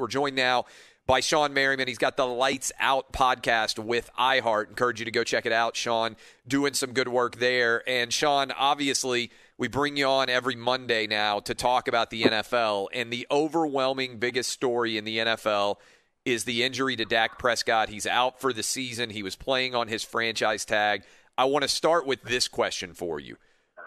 We're joined now by Shawne Merriman. He's got the Lights Out podcast with iHeart. Encourage you to go check it out. Shawne doing some good work there. And Shawne, obviously, we bring you on every Monday now to talk about the NFL. And the overwhelming biggest story in the NFL is the injury to Dak Prescott. He's out for the season. He was playing on his franchise tag. I want to start with this question for you.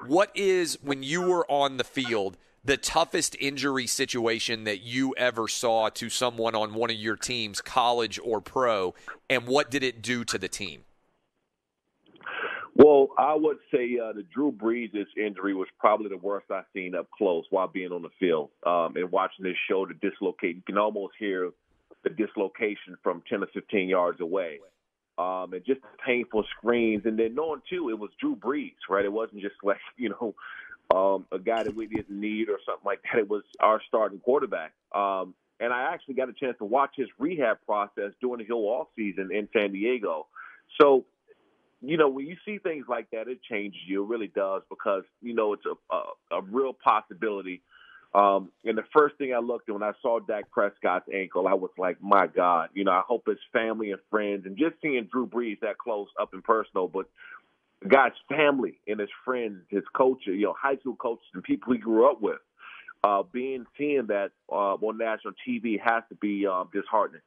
What is, when you were on the field, the toughest injury situation that you ever saw to someone on one of your teams, college or pro, and what did it do to the team? Well, I would say the Drew Brees' injury was probably the worst I've seen up close while being on the field and watching this shoulder dislocate. You can almost hear the dislocation from 10 to 15 yards away. And just painful screams. And then knowing, too, it was Drew Brees, right? It wasn't just like, a guy that we didn't need or something like that. It was our starting quarterback. And I actually got a chance to watch his rehab process during the whole offseason in San Diego. So, when you see things like that, it changes you. It really does because, it's a real possibility. And the first thing I looked at when I saw Dak Prescott's ankle, I was like, my God, I hope his family and friends, and just seeing Drew Brees that close up and personal, but the guy's family and his friends, his coaches, high school coaches and people he grew up with, seeing that on national TV has to be disheartening.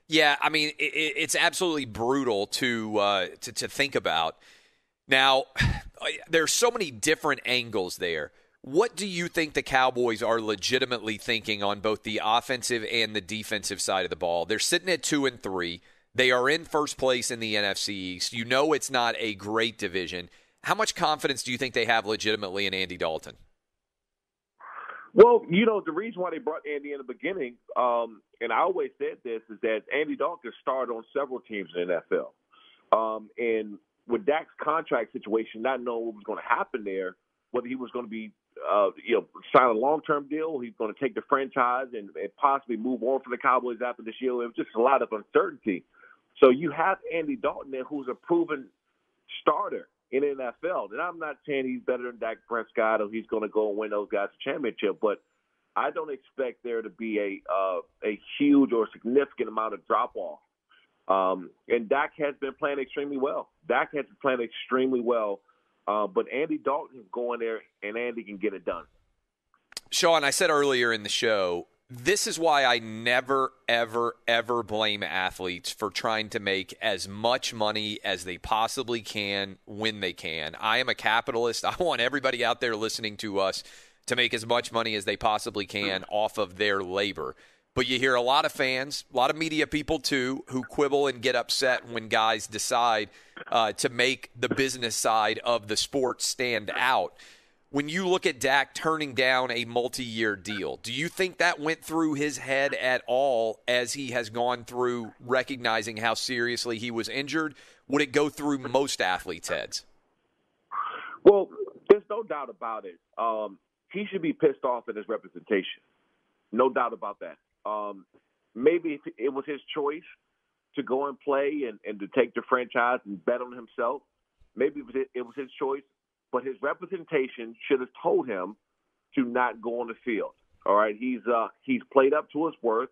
Yeah, I mean, it's absolutely brutal to think about. Now, there's so many different angles there. What do you think the Cowboys are legitimately thinking on both the offensive and the defensive side of the ball? They're sitting at 2-3. They are in first place in the NFC East. It's not a great division. How much confidence do you think they have legitimately in Andy Dalton? Well, the reason why they brought Andy in the beginning, and I always said this, is that Andy Dalton started on several teams in the NFL. And with Dak's contract situation, not knowing what was going to happen there, whether he was going to be sign a long-term deal, he's going to take the franchise and possibly move on from the Cowboys after this year. It was just a lot of uncertainty. So you have Andy Dalton there, who's a proven starter in the NFL. And I'm not saying he's better than Dak Prescott or he's going to go and win those guys a championship, but I don't expect there to be a huge or significant amount of drop-off. And Dak has been playing extremely well. But Andy Dalton can go in there, and Andy can get it done. Shawne, I said earlier in the show, this is why I never, ever, ever blame athletes for trying to make as much money as they possibly can when they can. I am a capitalist. I want everybody out there listening to us to make as much money as they possibly can off of their labor. But you hear a lot of fans, a lot of media people too, who quibble and get upset when guys decide to make the business side of the sport stand out. When you look at Dak turning down a multi-year deal, do you think that went through his head at all as he has gone through recognizing how seriously he was injured? Would it go through most athletes' heads? Well, there's no doubt about it. He should be pissed off at his representation. No doubt about that. Maybe if it was his choice to go and play and to take the franchise and bet on himself, maybe it was his choice, but his representation should have told him to not go on the field. All right, he's played up to his worth.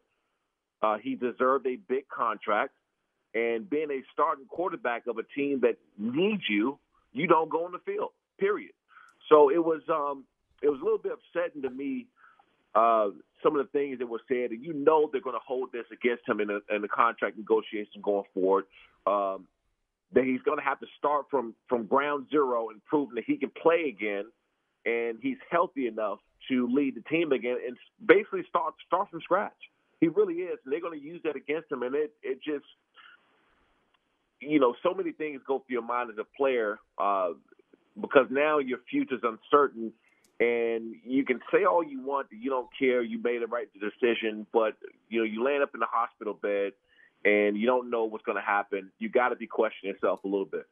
He deserved a big contract, and being a starting quarterback of a team that needs you, you don't go on the field. Period. So it was a little bit upsetting to me. Some of the things that were said, and they're going to hold this against him in the contract negotiation going forward. That he's going to have to start from ground zero and prove that he can play again, and he's healthy enough to lead the team again and basically start from scratch. He really is, and they're going to use that against him. And it just, so many things go through your mind as a player because now your future's uncertain. And you can say all you want that you don't care, you made the right decision, but you land up in the hospital bed and you don't know what's going to happen. You got to be questioning yourself a little bit.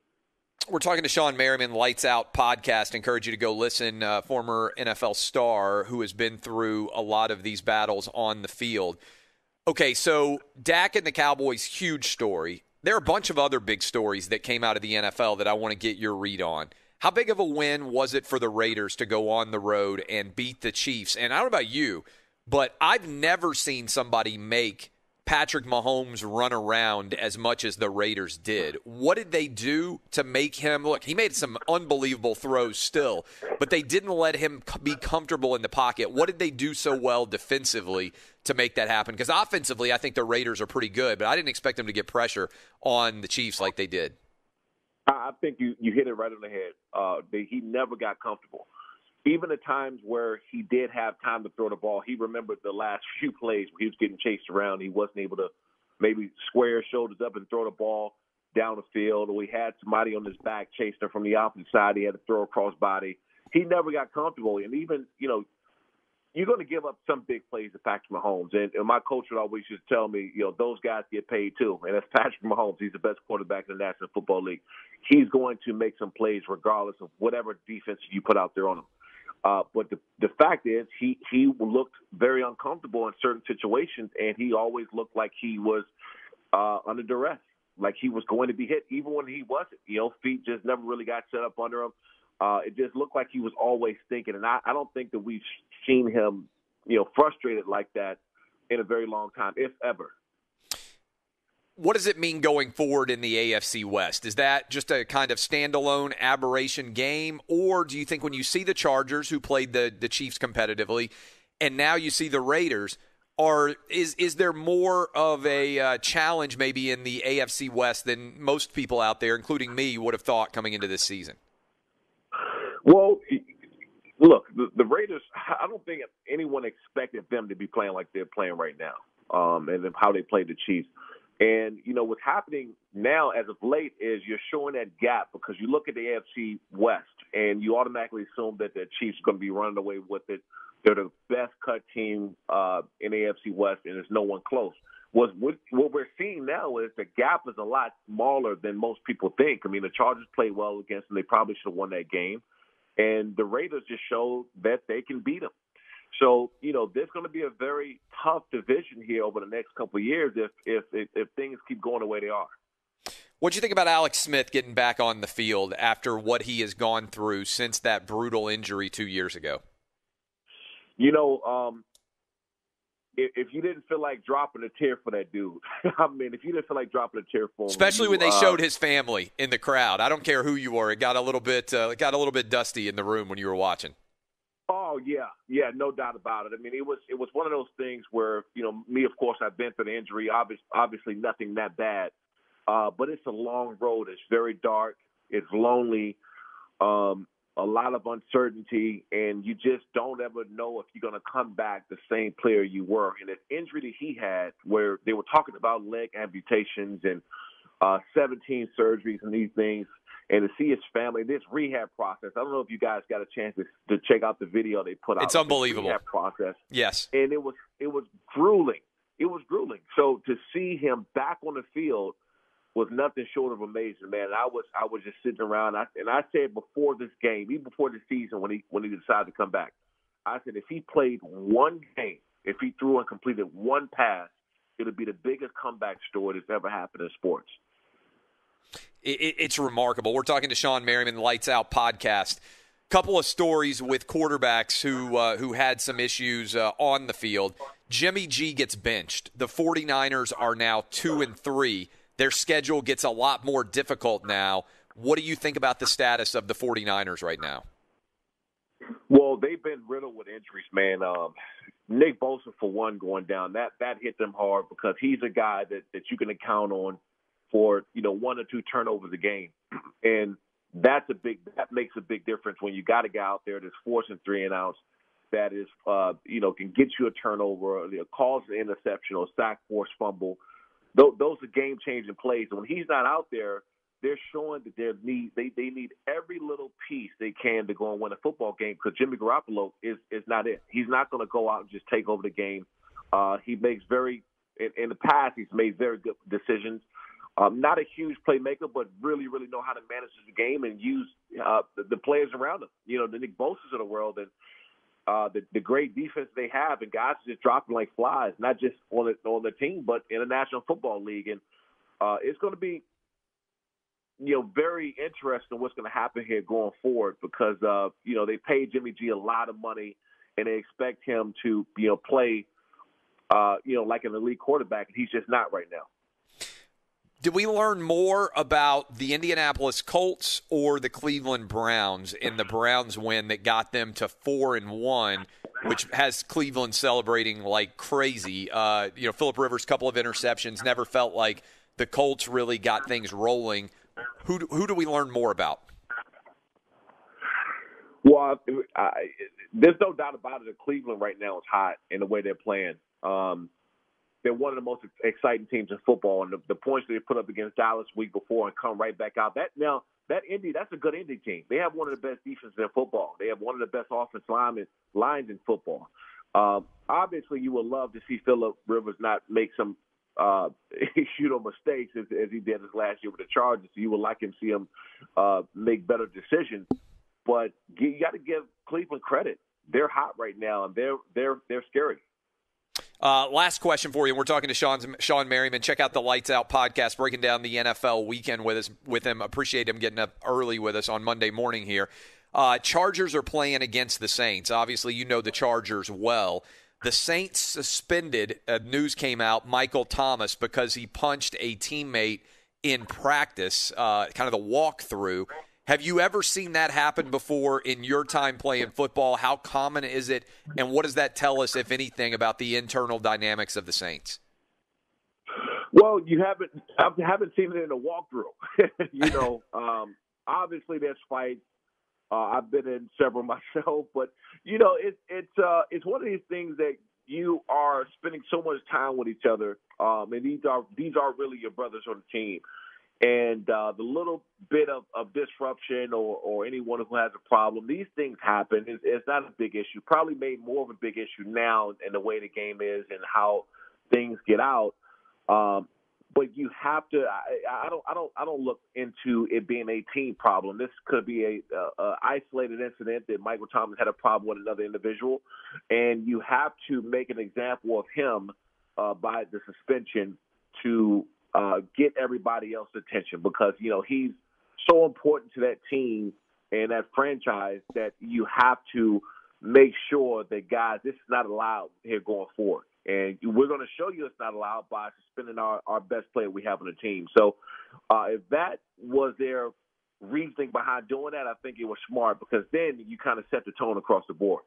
We're talking to Shawne Merriman, Lights Out podcast. Encourage you to go listen. Former NFL star who has been through a lot of these battles on the field. Okay, so Dak and the Cowboys, huge story. There are a bunch of other big stories that came out of the NFL that I want to get your read on. How big of a win was it for the Raiders to go on the road and beat the Chiefs? And I don't know about you, but I've never seen somebody make Patrick Mahomes run around as much as the Raiders did. What did they do to make him look? He made some unbelievable throws still, but they didn't let him be comfortable in the pocket. What did they do so well defensively to make that happen? Because offensively, I think the Raiders are pretty good, but I didn't expect them to get pressure on the Chiefs like they did. I think you hit it right on the head. He never got comfortable. Even the times where he did have time to throw the ball, he remembered the last few plays where he was getting chased around. He wasn't able to maybe square his shoulders up and throw the ball down the field, or he had somebody on his back chasing him from the opposite side. He had to throw across body. He never got comfortable. And even, you're going to give up some big plays to Patrick Mahomes. And my coach would always just tell me, those guys get paid too. And that's Patrick Mahomes. He's the best quarterback in the National Football League. He's going to make some plays regardless of whatever defense you put out there on him. But the fact is, he looked very uncomfortable in certain situations, and he always looked like he was under duress, like he was going to be hit, even when he wasn't. Feet just never really got set up under him. It just looked like he was always thinking, and I don't think that we've seen him, frustrated like that in a very long time, if ever. What does it mean going forward in the AFC West? Is that just a kind of standalone aberration game, or do you think when you see the Chargers, who played the Chiefs competitively, and now you see the Raiders, is there more of a challenge maybe in the AFC West than most people out there, including me, would have thought coming into this season? Well, look, the Raiders, I don't think anyone expected them to be playing like they're playing right now, and how they played the Chiefs. And, what's happening now as of late is you're showing that gap because you look at the AFC West and you automatically assume that the Chiefs are going to be running away with it. They're the best cut team in the AFC West, and there's no one close. What we're seeing now is the gap is a lot smaller than most people think. I mean, the Chargers played well against them. They probably should have won that game. And the Raiders just showed that they can beat them. So, there's going to be a very tough division here over the next couple of years if things keep going the way they are. What do you think about Alex Smith getting back on the field after what he has gone through since that brutal injury 2 years ago? If you didn't feel like dropping a tear for that dude, if you didn't feel like dropping a tear for him. Especially when they showed his family in the crowd. I don't care who you were. It got a little bit dusty in the room when you were watching. Oh, yeah, no doubt about it. I mean, it was one of those things where, me, of course, I've been through the injury, obviously nothing that bad, but it's a long road. It's very dark. It's lonely, a lot of uncertainty, and you just don't ever know if you're going to come back the same player you were. And the injury that he had, where they were talking about leg amputations and 17 surgeries and these things, and to see his family, this rehab process. I don't know if you guys got a chance to check out the video they put out. It's unbelievable. Rehab process. Yes. And it was grueling. It was grueling. So to see him back on the field was nothing short of amazing, man. I was just sitting around, and I said before this game, even before the season, when he decided to come back, I said if he played one game, if he threw and completed one pass, it would be the biggest comeback story that's ever happened in sports. It's remarkable. We're talking to Shawne Merriman, Lights Out podcast. Couple of stories with quarterbacks who had some issues on the field. Jimmy G gets benched. The 49ers are now 2-3. Their schedule gets a lot more difficult now. What do you think about the status of the 49ers right now? Well, they've been riddled with injuries, man. Nick Bosa, for one, going down, that hit them hard because he's a guy that you can count on for, 1 or 2 turnovers a game. And that makes a big difference when you got a guy out there that's forcing 3 and outs that is, can get you a turnover, cause an interception or sack, force fumble. Those are game-changing plays. And when he's not out there, they're showing that they need every little piece they can to go and win a football game because Jimmy Garoppolo is not it. He's not going to go out and just take over the game. He makes in the past, he's made very good decisions. Not a huge playmaker, but really, really know how to manage the game and use the players around him. The Nick Bosa's of the world and the great defense they have, and guys just dropping like flies, not just on the team, but in the National Football League. And it's going to be, very interesting what's going to happen here going forward because, they paid Jimmy G a lot of money, and they expect him to, play, like an elite quarterback, and he's just not right now. Did we learn more about the Indianapolis Colts or the Cleveland Browns in the Browns win that got them to 4-1, which has Cleveland celebrating like crazy? Phillip Rivers' couple of interceptions, never felt like the Colts really got things rolling. Who do we learn more about? Well, there's no doubt about it that Cleveland right now is hot in the way they're playing. They're one of the most exciting teams in football, and the points they put up against Dallas week before and come right back out. That Indy, that's a good Indy team. They have one of the best defenses in football. They have one of the best offensive lines in football. Obviously, you would love to see Phillip Rivers not make some mistakes as he did his last year with the Chargers. You would like him to see him make better decisions. But you got to give Cleveland credit. They're hot right now, and they're scary. Last question for you. We're talking to Shawne Merriman. Check out the Lights Out podcast, breaking down the NFL weekend with him. Appreciate him getting up early with us on Monday morning here. Chargers are playing against the Saints. Obviously, you know the Chargers well. The Saints suspended, news came out, Michael Thomas because he punched a teammate in practice, kind of the walkthrough. Have you ever seen that happen before in your time playing football? How common is it, and what does that tell us, if anything, about the internal dynamics of the Saints? Well, I haven't seen it in a walkthrough. Obviously there's fights. I've been in several myself, but it's one of these things that you are spending so much time with each other, and these are really your brothers on the team. And the little bit of disruption or anyone who has a problem, these things happen. It's not a big issue. Probably made more of a big issue now in the way the game is and how things get out. But you have to. I don't look into it being a team problem. This could be a isolated incident that Michael Thomas had a problem with another individual, and you have to make an example of him by the suspension to get everybody else's attention, because he's so important to that team and that franchise that you have to make sure that, guys, this is not allowed here going forward. And we're going to show you it's not allowed by suspending our best player we have on the team. So if that was their reasoning behind doing that, I think it was smart, because then you kind of set the tone across the board.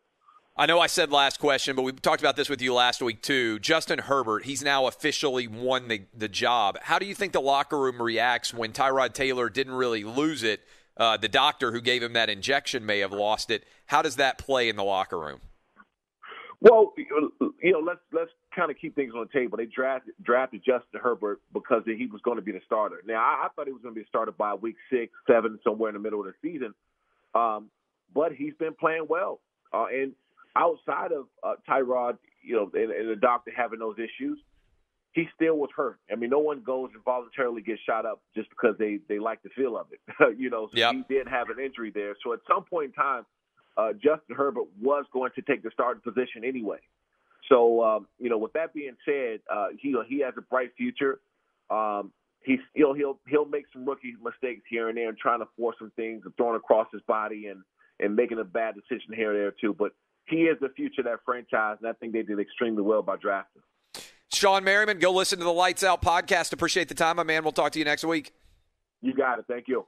I know I said last question, but we talked about this with you last week too. Justin Herbert, he's now officially won the job. How do you think the locker room reacts when Tyrod Taylor didn't really lose it? The doctor who gave him that injection may have lost it. How does that play in the locker room? Well, let's kind of keep things on the table. They drafted Justin Herbert because he was going to be the starter. Now, I thought he was going to be a starter by week 6, 7, somewhere in the middle of the season. But he's been playing well. And outside of Tyrod, and the doctor having those issues, he still was hurt. I mean, no one goes and voluntarily gets shot up just because they like the feel of it. So yep. He did have an injury there. So at some point in time, Justin Herbert was going to take the starting position anyway. So, with that being said, he has a bright future. He'll make some rookie mistakes here and there and trying to force some things and throwing across his body and making a bad decision here and there too. But he is the future of that franchise, and I think they did extremely well by drafting. Shawne Merriman, go listen to the Lights Out podcast. Appreciate the time, my man. We'll talk to you next week. You got it. Thank you.